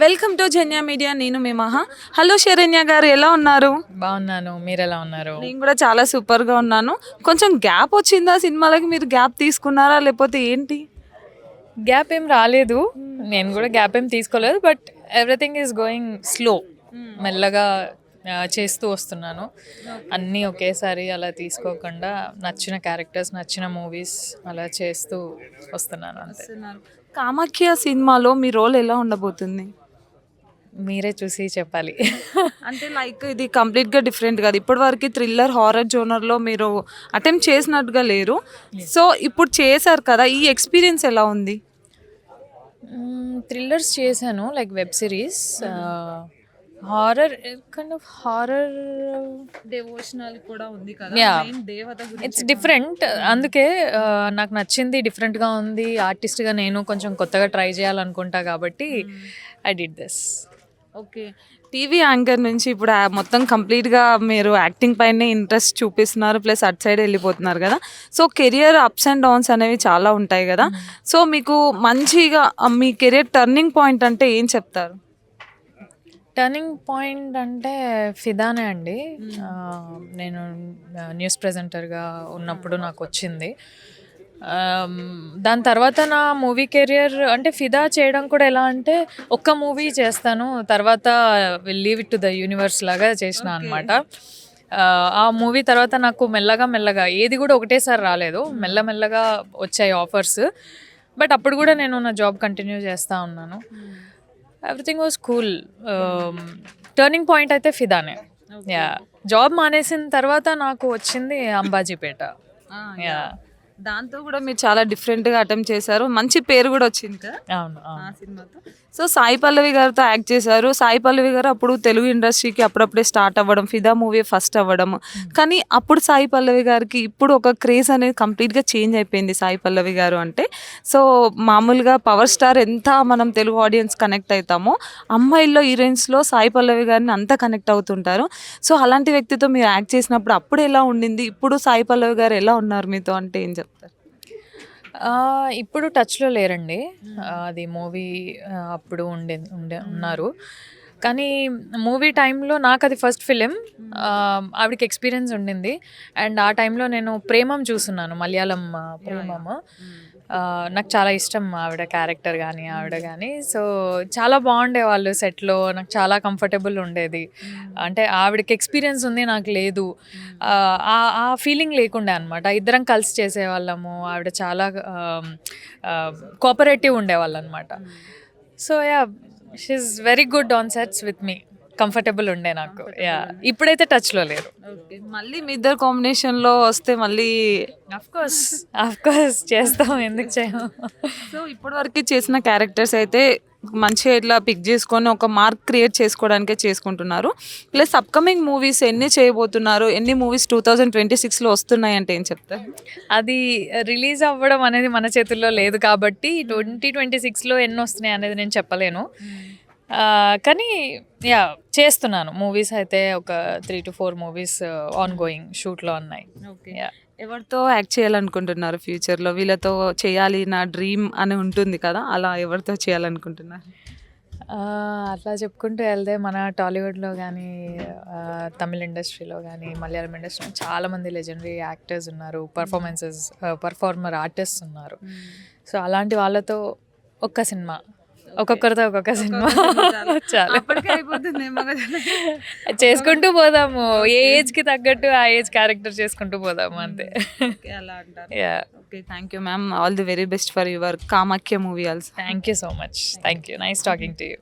Welcome to Janya media. నేను మీ మహా. Hello Saranya గారు, ఎలా ఉన్నారు? బాగున్నాను, మీరు ఎలా ఉన్నారు? నేను కూడా చాలా సూపర్గా ఉన్నాను. కొంచెం గ్యాప్ వచ్చిందా సినిమాలకి? మీరు గ్యాప్ తీసుకున్నారా లేకపోతే ఏంటి? గ్యాప్ ఏం రాలేదు, నేను కూడా గ్యాప్ ఏం తీసుకోలేదు. But everything is going slow, మెల్లగా చేస్తూ వస్తున్నాను. అన్నీ ఒకేసారి అలా తీసుకోకుండా నచ్చిన క్యారెక్టర్స్, నచ్చిన మూవీస్ అలా చేస్తూ వస్తున్నాను అంతే. కామాఖ్య సినిమాలో మీ రోల్ ఎలా ఉండబోతుంది? మీరే చూసి చెప్పాలి. అంటే లైక్ ఇది కంప్లీట్గా డిఫరెంట్ కదా. ఇప్పటివరకు థ్రిల్లర్ హారర్ జోనర్లో మీరు అటెంప్ట్ చేసినట్టుగా లేరు. సో ఇప్పుడు చేశారు కదా, ఈ ఎక్స్పీరియన్స్ ఎలా ఉంది? థ్రిల్లర్స్ చేశాను, like web series. Horror kind of horror, devotional కూడా ఉంది కదా. Yeah. దేవత ఇట్స్ డిఫరెంట్. అందుకే నాకు నచ్చింది, డిఫరెంట్గా ఉంది. ఆర్టిస్ట్గా నేను కొంచెం కొత్తగా ట్రై చేయాలనుకుంటా కాబట్టి I did this. Okay. TV anchor నుంచి ఇప్పుడు మొత్తం కంప్లీట్గా మీరు యాక్టింగ్ పైనే ఇంట్రెస్ట్ చూపిస్తున్నారు, ప్లస్ అటు సైడ్ వెళ్ళిపోతున్నారు కదా. So career ups and downs అనేవి చాలా ఉంటాయి కదా. సో మీకు మంచిగా మీ కెరియర్ టర్నింగ్ పాయింట్ అంటే ఏం చెప్తారు? టర్నింగ్ పాయింట్ అంటే ఫిదానే అండి. నేను న్యూస్ ప్రెజెంటర్గా ఉన్నప్పుడు నాకు వచ్చింది. దాని తర్వాత నా మూవీ కెరియర్ అంటే ఫిదా చేయడం కూడా ఎలా అంటే ఒక్క మూవీ చేస్తాను, తర్వాత leave it to the universe లాగా చేసిన అనమాట. ఆ మూవీ తర్వాత నాకు మెల్లగా ఏది కూడా ఒకటేసారి రాలేదు, మెల్లగా వచ్చాయి ఆఫర్స్. బట్ అప్పుడు కూడా నేను నా జాబ్ కంటిన్యూ చేస్తూ ఉన్నాను. Everything was cool. Turning point అయితే ఫిదానే. యా, జాబ్ మానేసిన తర్వాత నాకు వచ్చింది అంబాజీపేట. యా, దాంతో కూడా మీరు చాలా డిఫరెంట్గా అటెంప్ట్ చేశారు, మంచి పేరు కూడా వచ్చింది కదా అవును. ఆ సినిమాతో. సో సాయి పల్లవి గారితో యాక్ట్ చేశారు. సాయి పల్లవి గారు అప్పుడు తెలుగు ఇండస్ట్రీకి అప్పుడప్పుడే స్టార్ట్ అవ్వడం, ఫిదా మూవీ ఫస్ట్ అవ్వడం. కానీ అప్పుడు సాయి పల్లవి గారికి ఇప్పుడు ఒక క్రేజ్ అనేది కంప్లీట్గా చేంజ్ అయిపోయింది సాయి పల్లవి గారు అంటే. సో మామూలుగా పవర్ స్టార్ ఎంత మనం తెలుగు ఆడియన్స్ కనెక్ట్ అవుతామో, అమ్మాయిల్లో హీరోయిన్స్లో సాయి పల్లవి గారిని అంత కనెక్ట్ అవుతుంటారు. సో అలాంటి వ్యక్తితో మీరు యాక్ట్ చేసినప్పుడు అప్పుడు ఎలా ఉండింది, ఇప్పుడు సాయి పల్లవి గారు ఎలా ఉన్నారు మీతో అంటే ఏం చెప్తారు? ఇప్పుడు టచ్లో లేరండి. అది మూవీ అప్పుడు ఉన్నారు. కానీ మూవీ టైంలో నాకు అది ఫస్ట్ ఫిలిం. ఆవిడకి ఎక్స్పీరియన్స్ ఉండింది. అండ్ ఆ టైంలో నేను ప్రేమం చూస్తున్నాను, మలయాళం ప్రేమం. నాకు చాలా ఇష్టం ఆవిడ క్యారెక్టర్ కానీ ఆవిడ కానీ. సో చాలా బాగుండే వాళ్ళు సెట్లో, నాకు చాలా కంఫర్టబుల్ ఉండేది. అంటే ఆవిడకి ఎక్స్పీరియన్స్ ఉంది, నాకు లేదు. ఆ ఫీలింగ్ లేకుండే అనమాట. ఇద్దరం కలిసి చేసేవాళ్ళము. ఆవిడ చాలా కోఆపరేటివ్ ఉండేవాళ్ళు అనమాట. So ya, she's very good on sets with me. Comfortable ఉండే నాకు. యా, ఇప్పుడైతే టచ్లో లేరు. మళ్ళీ మీ ఇద్దరు కాంబినేషన్లో వస్తే మళ్ళీ ఆఫ్ కోర్స్ చేస్తాం, ఎందుకు చేయము. సో ఇప్పటివరకు చేసిన క్యారెక్టర్స్ అయితే మంచిగా ఇట్లా పిక్ చేసుకొని ఒక మార్క్ క్రియేట్ చేసుకోవడానికే చేసుకుంటున్నారు. ప్లస్ అప్కమింగ్ మూవీస్ ఎన్ని చేయబోతున్నారు, ఎన్ని మూవీస్ 2026లో వస్తున్నాయి అంటే ఏం చెప్తారు? అది రిలీజ్ అవ్వడం అనేది మన చేతుల్లో లేదు కాబట్టి 2026లో ఎన్ని వస్తున్నాయి అనేది నేను చెప్పలేను. కానీ యా, చేస్తున్నాను మూవీస్ అయితే. ఒక 3 to 4 మూవీస్ ఆన్ గోయింగ్ షూట్లో ఉన్నాయి. యా. ఎవరితో యాక్ట్ చేయాలనుకుంటున్నారు ఫ్యూచర్లో? వీళ్ళతో చేయాలి నా డ్రీమ్ అని ఉంటుంది కదా, అలా ఎవరితో చేయాలనుకుంటున్నారు? అట్లా చెప్పుకుంటూ వెళ్తే మన టాలీవుడ్లో కానీ, తమిళ ఇండస్ట్రీలో కానీ, మలయాళం ఇండస్ట్రీలో చాలామంది లెజెండరీ యాక్టర్స్ ఉన్నారు, పర్ఫార్మర్ ఆర్టిస్ట్ ఉన్నారు. సో అలాంటి వాళ్ళతో ఒక్కొక్కరితో ఒక్కొక్క సినిమా చాలా చేసుకుంటూ పోదాము. ఏ ఏజ్కి తగ్గట్టు ఆ ఏజ్ క్యారెక్టర్ చేసుకుంటూ పోదాము అంతే. అలా అంటారు. Okay, thank you ma'am. All the very best for your Kamakhya movie also. Thank you so much. Thank you. Nice talking to you.